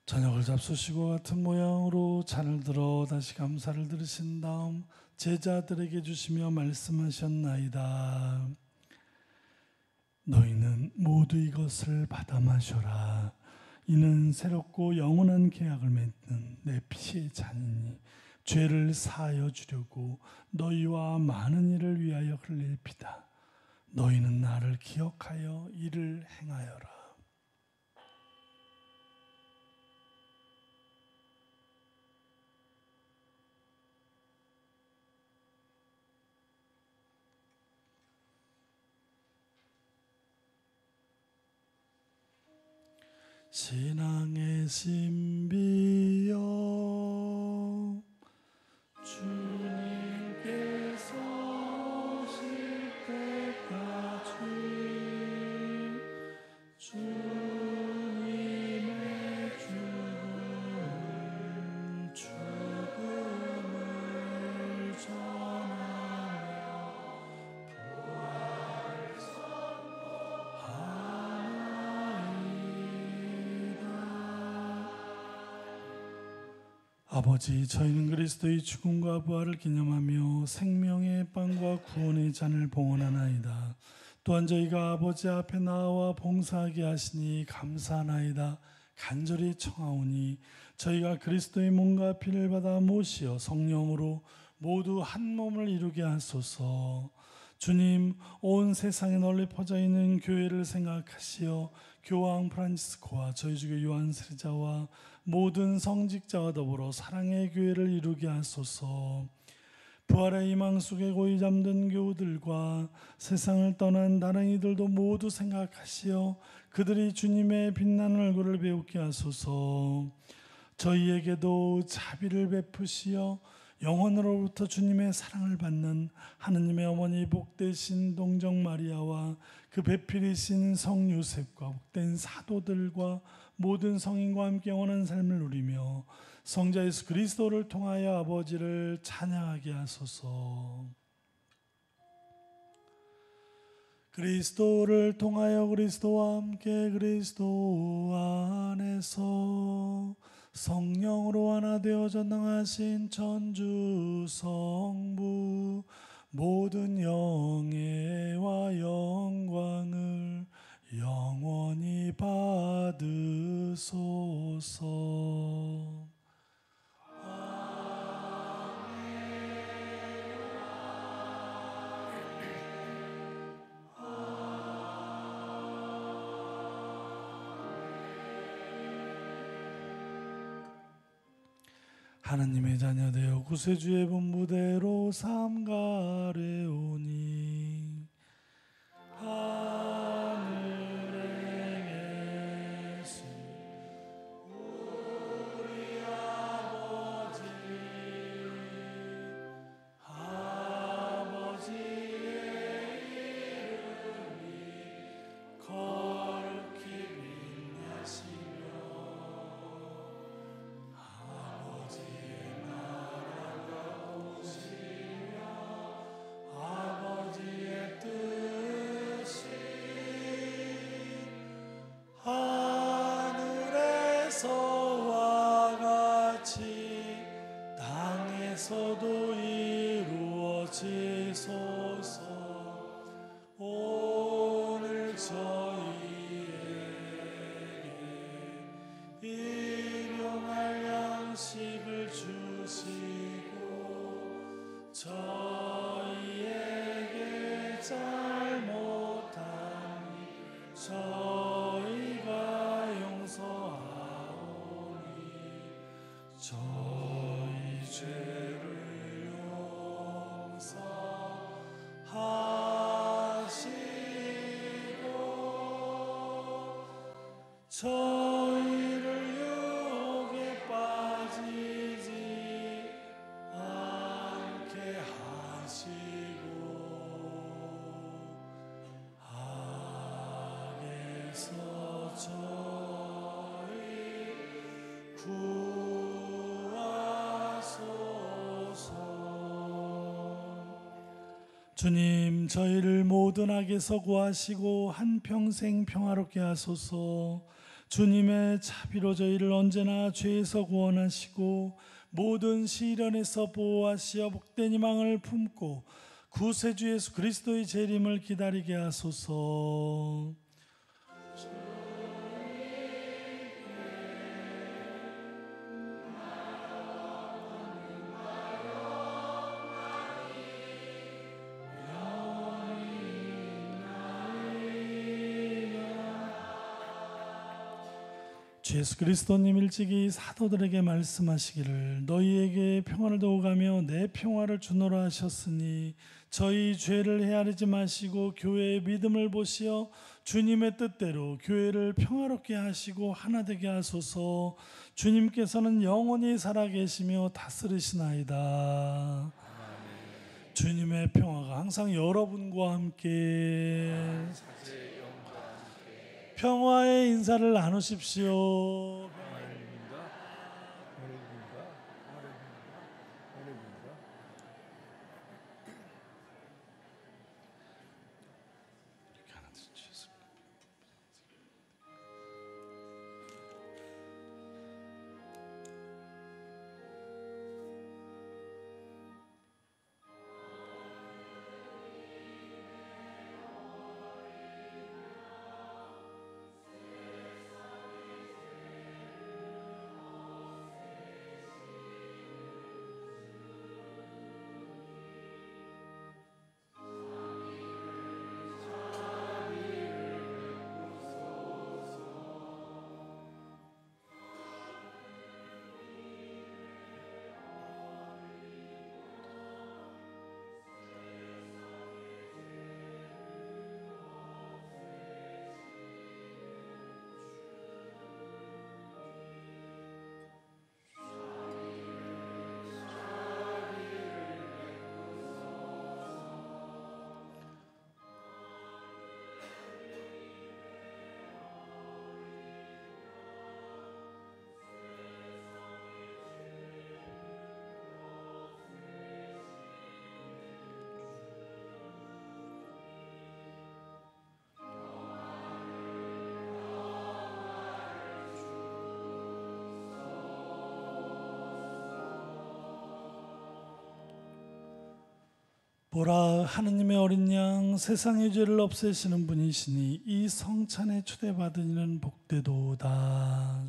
Speaker 2: 저녁을 잡수시고 같은 모양으로 잔을 들어 다시 감사를 들으신 다음 제자들에게 주시며 말씀하셨나이다. 너희는 모두 이것을 받아 마셔라. 이는 새롭고 영원한 계약을 맺는 내 피의 잔이니 죄를 사하여 주려고 너희와 많은 이를 위하여 흘릴 피다. 너희는 나를 기억하여 이를 행하여라. 신앙의 신비여 주님께서 오실 때까지 주님의 죽음을 전하며 부활 선포하리. 아버지, 저희는 그리스도의 죽음과 부활을 기념하며 생명의 빵과 구원의 잔을 봉헌하나이다. 또한 저희가 아버지 앞에 나와 봉사하게 하시니 감사하나이다. 간절히 청하오니 저희가 그리스도의 몸과 피를 받아 모시어 성령으로 모두 한 몸을 이루게 하소서. 주님, 온 세상에 널리 퍼져 있는 교회를 생각하시어 교황 프란치스코와 저희 주교 요한 세자와 모든 성직자와 더불어 사랑의 교회를 이루게 하소서. 부활의 희망 속에 고이 잠든 교우들과 세상을 떠난 나랑이들도 모두 생각하시어 그들이 주님의 빛나는 얼굴을 배우게 하소서. 저희에게도 자비를 베푸시어 영혼으로부터 주님의 사랑을 받는 하느님의 어머니 복되신 동정 마리아와 그 배필이신 성 요셉과 복된 사도들과 모든 성인과 함께 영원한 삶을 누리며 성자 예수 그리스도를 통하여 아버지를 찬양하게 하소서. 그리스도를 통하여 그리스도와 함께 그리스도 안에서 성령으로 하나 되어 전능하신 천주 성부 모든 영예와 영광을 영원히 받으소서. 하나님의 자녀되어 구세주의 분부대로 삼가래오니 하늘에 계신 우리 아버지의 이름이 거룩히 빛나시며 아버지의 뜻이 하늘에서와 같이 땅에서도 이루어지소서. 오늘 저희에게 일용할 양식을 주시고 저희에게 잘못하니 저희가 용서하오니 저희 죄를 용서하시고 저희를 유혹에 빠지지 않게 하시고 악에서 저희 구하소서. 주님, 저희를 모든 악에서 구하시고 한평생 평화롭게 하소서. 주님의 자비로 저희를 언제나 죄에서 구원하시고 모든 시련에서 보호하시어 복된 희망을 품고 구세주 예수 그리스도의 재림을 기다리게 하소서. 주 예수 그리스도님 일찍이 사도들에게 말씀하시기를 너희에게 평화를 두고 가며 내 평화를 주노라 하셨으니 저희 죄를 헤아리지 마시고 교회의 믿음을 보시어 주님의 뜻대로 교회를 평화롭게 하시고 하나 되게 하소서. 주님께서는 영원히 살아계시며 다스리시나이다. 주님의 평화가 항상 여러분과 함께 평화의 인사를 나누십시오. 보라, 하느님의 어린 양, 세상의 죄를 없애시는 분이시니 이 성찬에 초대받은 이는 복되도다.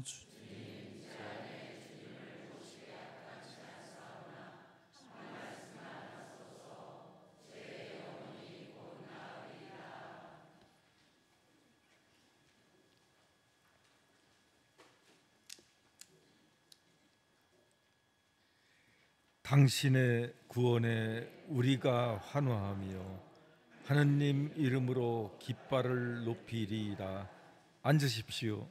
Speaker 1: 당신의 구원에 우리가 환호하며 하느님 이름으로 깃발을 높이리이다. 앉으십시오.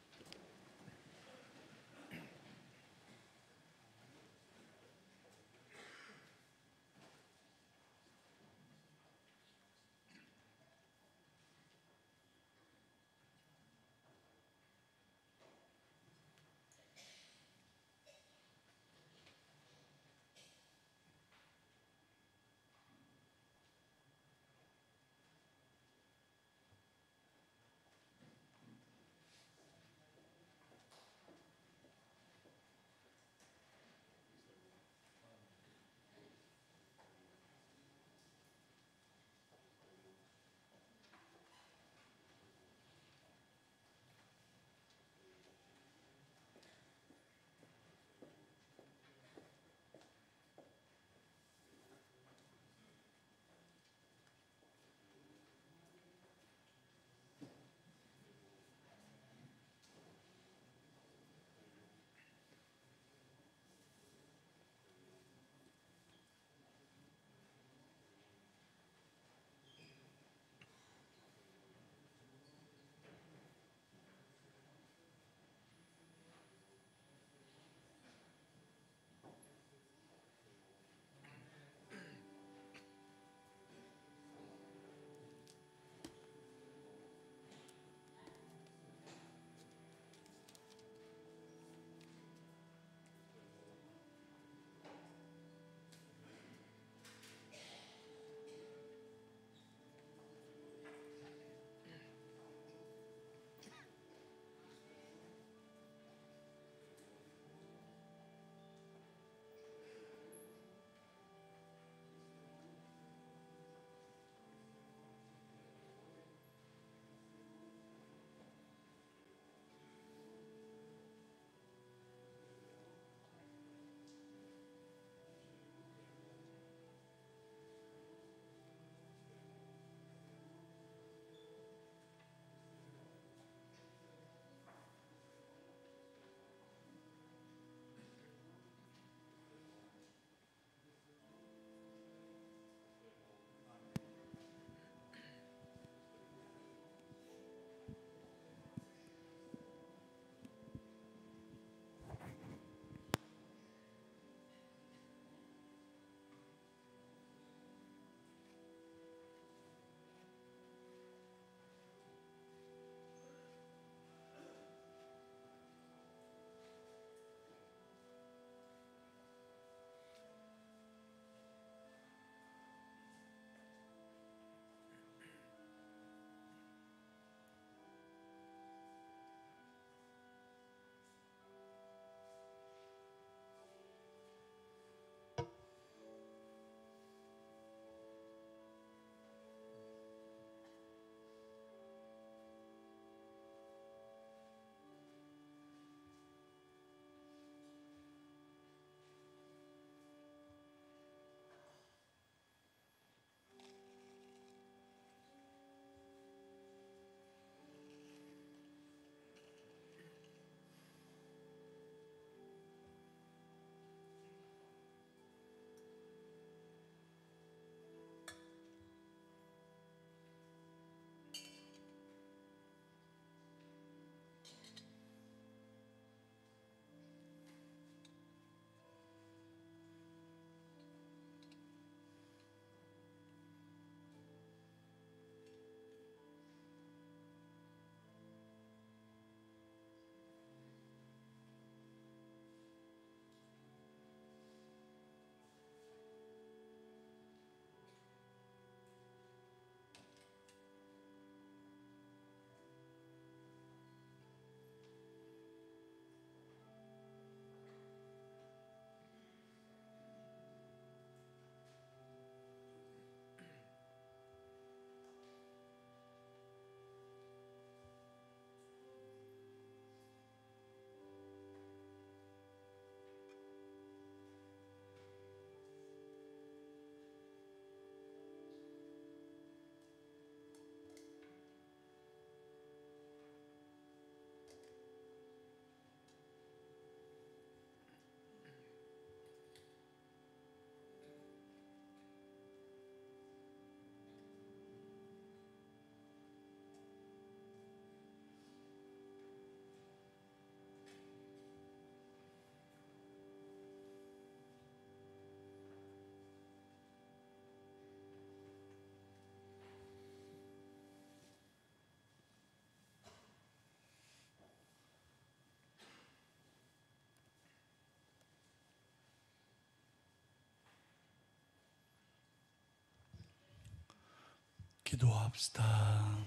Speaker 2: 기도합시다.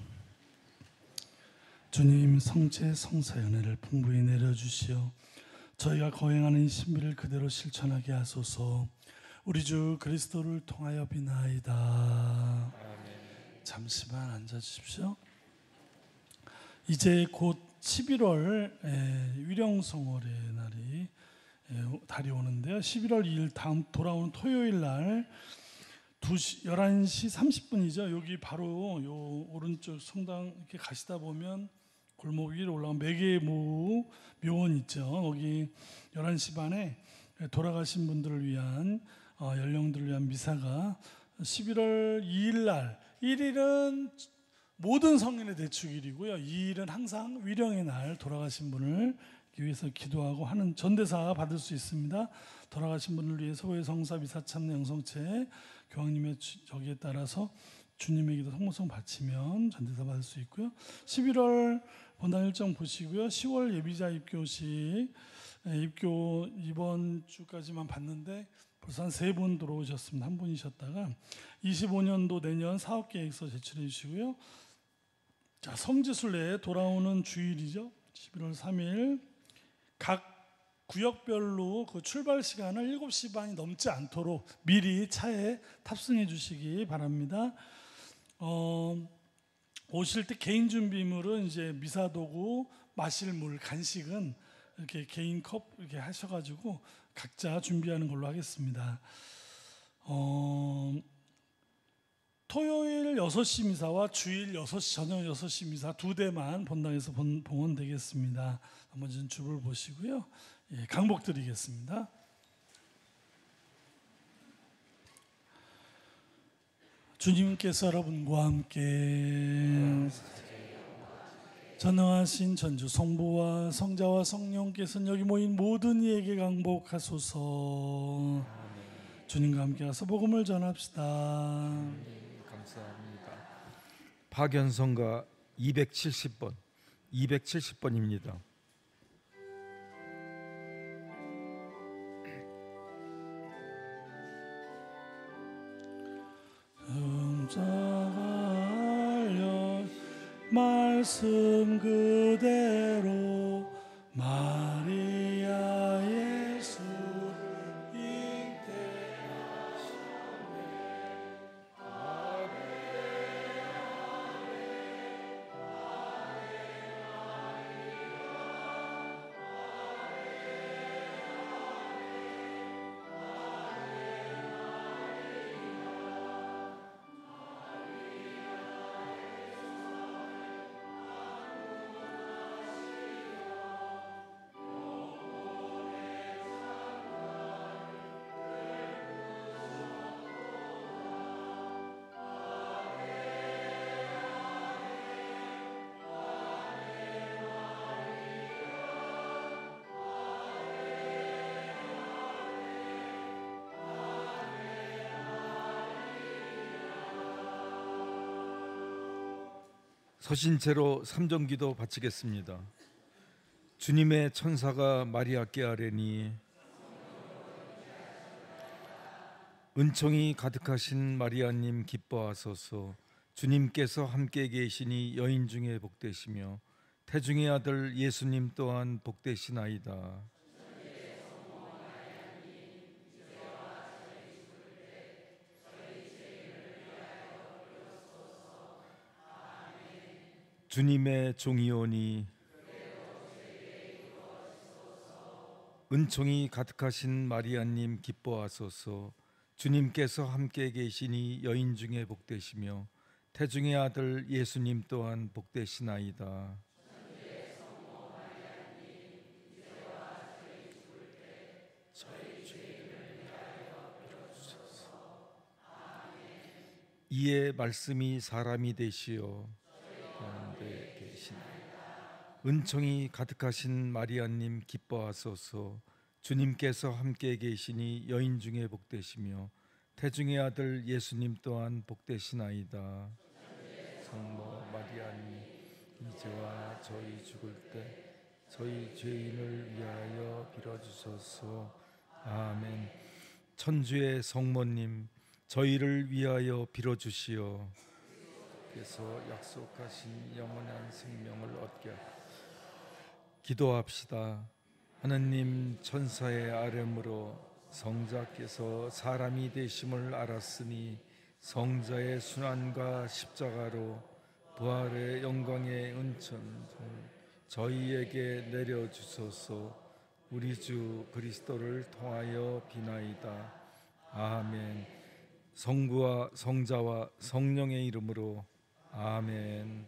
Speaker 2: 주님, 성체 성사의 은혜를 풍부히 내려주시어 저희가 거행하는 이 신비를 그대로 실천하게 하소서. 우리 주 그리스도를 통하여 비나이다. 잠시만 앉아주십시오. 이제 곧 11월 위령성월의 날이 달이 오는데요. 11월 2일 다음 돌아오는 토요일 날 11시 30분이죠. 여기 바로 요 오른쪽 성당 이렇게 가시다 보면 골목 위로 올라온 매개모 묘원 있죠. 거기 11시 반에 돌아가신 분들을 위한 연령들을 위한 미사가 11월 2일 날, 1일은 모든 성인의 대축일이고요. 2일은 항상 위령의 날, 돌아가신 분을 위해서 기도하고 하는 전대사 받을 수 있습니다. 돌아가신 분을 위해서 소외성사 미사참내 영성체 교황님의 저기에 따라서 주님의 기도 성모성 바치면 전대사 받을 수 있고요. 11월 본당 일정 보시고요. 10월 예비자 입교식 입교 이번 주까지만 봤는데 벌써 한 3분 들어오셨습니다. 한 분이셨다가 25년도 내년 사업계획서 제출해 주시고요. 자, 성지순례 돌아오는 주일이죠. 11월 3일 각 구역별로 그 출발 시간을 7시 반이 넘지 않도록 미리 차에 탑승해 주시기 바랍니다. 오실 때 개인 준비물은 이제 미사 도구, 마실 물, 간식은 이렇게 개인 컵 이렇게 하셔가지고 각자 준비하는 걸로 하겠습니다. 토요일 6시 미사와 주일 6시 저녁 6시 미사 2대만 본당에서 봉헌되겠습니다. 나머지는 주를 보시고요. 예, 강복 드리겠습니다. 주님께서 여러분과 함께 전능하신 전주 성부와 성자와 성령께서는 여기 모인 모든 이에게 강복하소서. 주님과 함께 가서 복음을 전합시다.
Speaker 1: 감사합니다. 박연성가 270번입니다.
Speaker 2: 자가 알려 말씀 그대로 마리아 예수
Speaker 1: 서신 채로 삼정기도 바치겠습니다. 주님의 천사가 마리아께 아뢰니 은총이 가득하신 마리아님 기뻐하소서. 주님께서 함께 계시니 여인 중에 복되시며 태중의 아들 예수님 또한 복되시나이다. 주님의 종이오니 은총이 가득하신 마리아님 기뻐하소서. 주님께서 함께 계시니 여인 중에 복되시며 태중의 아들 예수님 또한 복되시나이다. 이에 말씀이 사람이 되시어 가운데 계시나이다. 은총이 가득하신 마리아님 기뻐하소서. 주님께서 함께 계시니 여인 중에 복되시며 태중의 아들 예수님 또한 복되시나이다. 성모 마리아님 이제와 저희 죽을 때 저희 죄인을 위하여 빌어주소서. 아멘. 천주의 성모님 저희를 위하여 빌어주시오. 아버지께서 약속하신 영원한 생명을 얻게 하옵소서. 기도합시다. 하느님 천사의 아뢰므로 성자께서 사람이 되심을 알았으니 성자의 순환과 십자가로 부활의 영광의 은천을 저희에게 내려주소서. 우리 주 그리스도를 통하여 비나이다. 아멘. 성부와 성자와 성령의 이름으로 아멘.